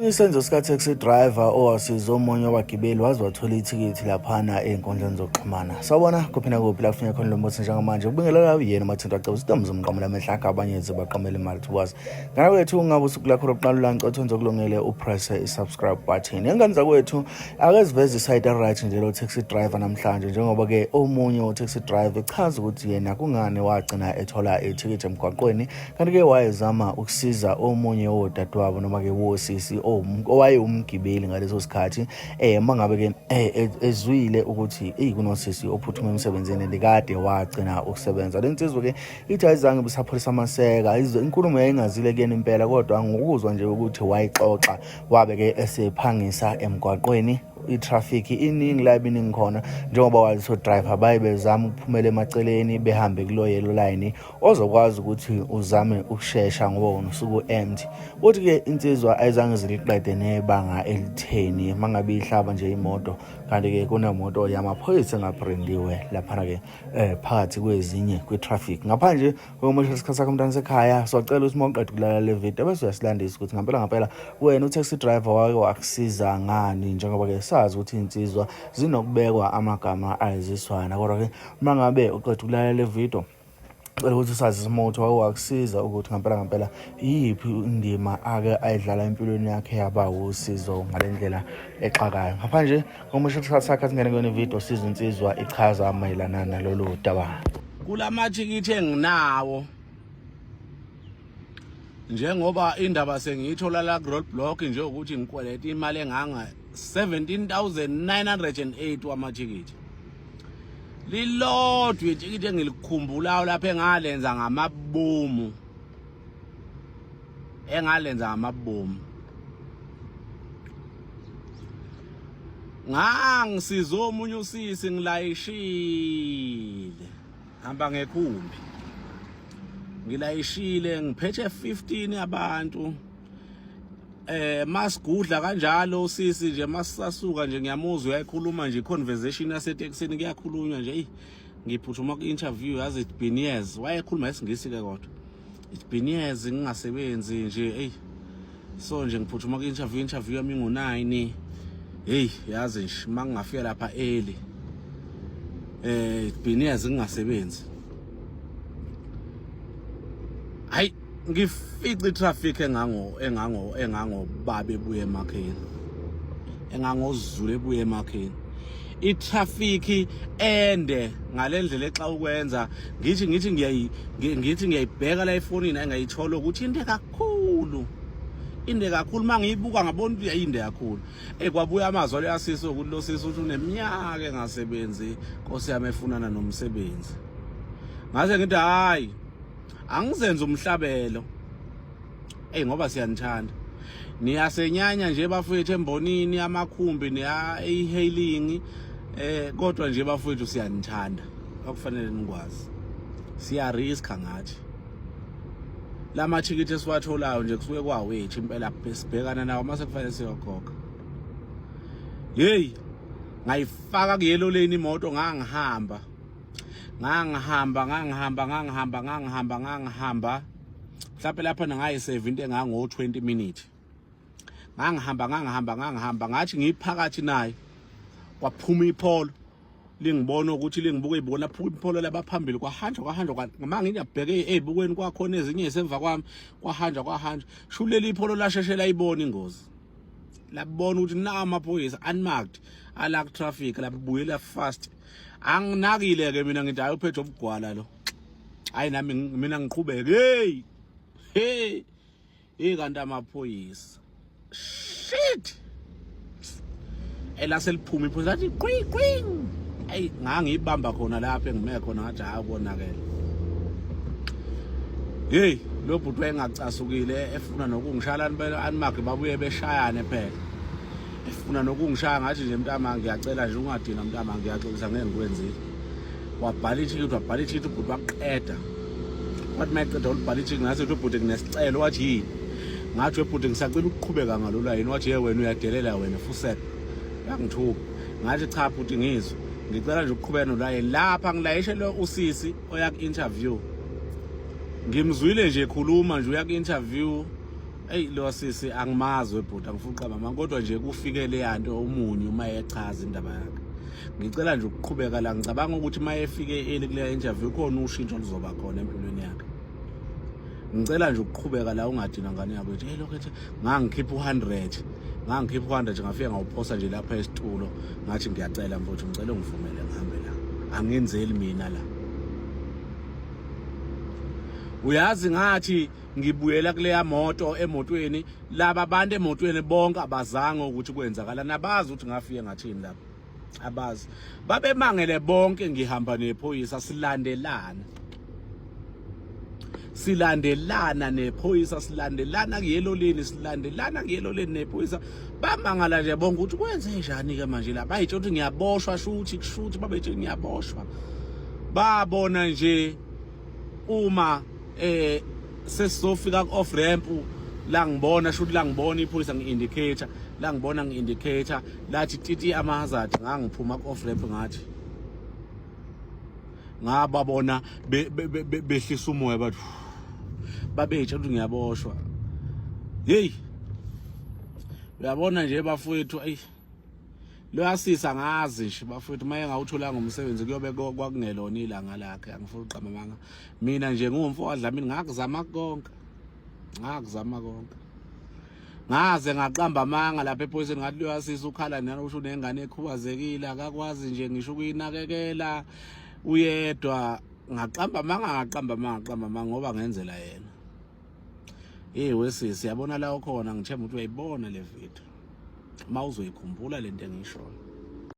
Isenzo sika-taxi driver owasiza omunye wabagibeli waze wathola ithikithi laphana ey'nkundleni zokuxhumana. Sawubona kuphi kuphi la kufuneka khona lo mbuthi njengamanje ubingelela uyena mathenda acaba sidambu zomqamela amehla akhe abanye baqamela imali tuwazi. Ngana kwethu ungabe usuku lakho lokuqala ulanco okulungele upress i-subscribe button. Engane zakwethu akeziveza iside right nje lo taxi driver namhlanje njengoba ke omunye o-taxi driver echaza ukuthi yena kungani wagcina ethola ithikithi emgwaqweni kanti ke wayezama ukusiza omunye wodadewabo noma ke wosisi owaye umgibeli ngaleso sikhathi mangabe ke ezwile ukuthi kunosisi ophuthuma emsebenzini ndikade wagcina ukusebenza. Lensizwe ke ithi ayizange bisapholisa amaseka inkulumo yayingazile kuyena impela kodwa ngokuzwa nje ukuthi wayixoxa wabe ke esephangisa emgwaqweni. I-traffic iningi la ibiningi khona njengoba waleso driver bayebezama ukuphumela emaceleni behambe kulo yellow line ozokwazi ukuthi uzame ukushesha ngoba usuku empty. Uthi ke insizwa ayizange ziliqede nebanga elitheni mangabe ihlaba nje imoto kanti ke kunemoto yamaphoyisa engaprendiwe lapha ke phakathi kwezinye kwi-traffic. Ngaphandle kokumusha isikhathi sakho umntana sekhaya socela ukuthi mawuqeda ukulalela le video bese uyasilandisa ukuthi ngempela wena u-taxi driver wake wakusiza ngani njengoba ke sazi ukuthi insizwa zinokubekwa amagama ayiziswana kodwa ke mangabe uqeda ukulalela le video ukuthi usazi isimoto wakusiza ukuthi ngempela yiphi indima ake ayidlala empilweni yakhe yaba usizo ngalendlela exakayo. Ngaphandle komusha isikhathi sakhe singene kuyona video siza insizwa ichaza mayelana nalolu daba. Kulamathikithi enginawo njengoba indaba sengiyithola la roadblock nje ukuthi ngikweleta imali enganga 17,908 wamathikithi. Lilodwa ithikithi engilikhumbulayo lapha engalenza ngamabomu. Ngangisiza omunye usisi ngilayishile. Hamba ngekhumbi. Ngilayishile ngiphethe 15 abantu. Masigudla kanjalo usisi nje masasuka nje ngiyamuzwa uyakhuluma nje conversation yaseTexini kuyakhulunywa nje ngiphuthuma ku-interview yazi it's been years wayekhuluma isingisi ke kodwa it's been years ngingasebenzi nje so nje ngiphuthuma ku-interview yami ngo9 yazi nje mangingafika lapha early it's been years ngingasebenzi ngifica itraffic engango babe buye emakheni engangozulu ebuye emakheni itraffic ende ngalendlela exa ukwenza ngithi ngiyayibheka la efonini engayithola ukuthi inde kakhulu mangiyibuka ngabona ukuthi yayinde kakhulu kwabuya amazwi ayasiso ukuthi lo sisi uthi uneminyaka engasebenzi Nkosi yami efunana nomsebenzi ngase ngithi hayi angizenza umhlabelo ngoba siyanithanda niyasenyanya nje bafowethu embonini amakhumbi neya-e-hailing kodwa nje bafowethu siyanithanda akufanele nikwazi siyariska ngathi lamathikithi esiwatholayo nje kusuke kwawethu impela sibhekana nawo mase kufanele siyokhokha ngayifaka kuyelo lane imoto ngangihamba mhlawumbe lapha nangayi-7 into engango-20 minutes ngangihamba ngathi ngiphakathi naye kwaphuma ipholo lingibona ukuthi lingibuka ibona laphuka ipholo labaphambili kwahanjwa mangiyabheke ey'bukweni kwakhona ezinye esemva kwami kwahanjwa shuleli ipholo lasheshe layibona ingozi labona ukuthi na amaphoyisa unmarked ala traffic labuyela fast anginakile ke mina ngithi ayophethe ubugwala lo nami mina ngiqhubeke kanti amaphoyisa shit elaseliphuma iphoyisa athi qwi ngangiyibamba khona lapha engime khona ngathi konakele lo bhuti wayengacasukile efuna nokungishala unmarked babuye beshayane phela efuna nokungishaya ngathi nje mntama ngiyacela nje ungadina mntama ngiyaxolisa ngeke ngikwenzile wabhala ithikithi ubhuti waqeda wathi mayeqeda ulibhala ithikithi ngase ubhuti kunesicelo wathi yini ngathi webhuti ngisacela ukuqhubeka ngalolu yini wathi wena uyadelela wena fuseka yangithuka ngathi cha bhuti ngizwe ngicela nje ukuqhubeka nolayini lapha ngilayishe lo usisi oya ku-interview ngimzwile nje ekhuluma nje uya ku-interview Ey lo sisi angimazi webhuti angifuna uqamba manga kodwa nje kufike le yanto umunye uma echaza indaba yakhe. Ngicela nje ukuqhubeka la ngicabanga ukuthi uma efike kule interview khona ushintsho luzoba khona empilweni yakhe. Ngicela nje ukuqhubeka la ungadina ngane yabo ethi hey lokho ngangikhipha u100 ngangikhipha u100 ngafika ngawuphosa nje lapha esitulo ngathi ngiyacela mfowethu ngicela ungivumele ngihambe la angenzeli mina la. Uyazi ngathi ngibuyela kuleya moto emotweni laba abantu emotweni bonke abazange ukuthi kwenzakala nabazi ukuthi ngafike ngathini lapha abazi babemangele bonke ngihamba nephoyisa silandelana nephoyisa silandelana kuyeloleni nephoyisa bamangala nje bonke ukuthi kwenze njani ke manje la bayitsho ukuthi ngiyaboshwa shuthi babetshe ngiyaboshwa babona nje uma sesizofika ku-off ramp la ngibona shuthi la ngibona ipholisa ngi-indicator la ngibona ngi-indicator lathi titi ama-hazard ngangiphuma ku-off ramp ngathi ngababona behlisa umoya bathi babetsha ukuthi ngiyaboshwa hey uyabona nje bafowethu ayi lo yasisa ngazi nje bafowethu maye ngawutholanga umsebenzi kuyobe kwakungelona ilanga lakhe angifuna uqamba manga mina nje ngumfowandla mina ngakuzama konke ngaze ngaqamba amanga lapha ephoyiseni ngathi lo yasisa ukhala nana usho nengane ekhubazekile akakwazi nje ngisho ukuyinakekela uyedwa ngaqamba amanga ngoba ngenzela yena wesisi yabona la ukhona ngithemba ukuthi uyayibona le video mawuzoyikhumbula lento engishoyo.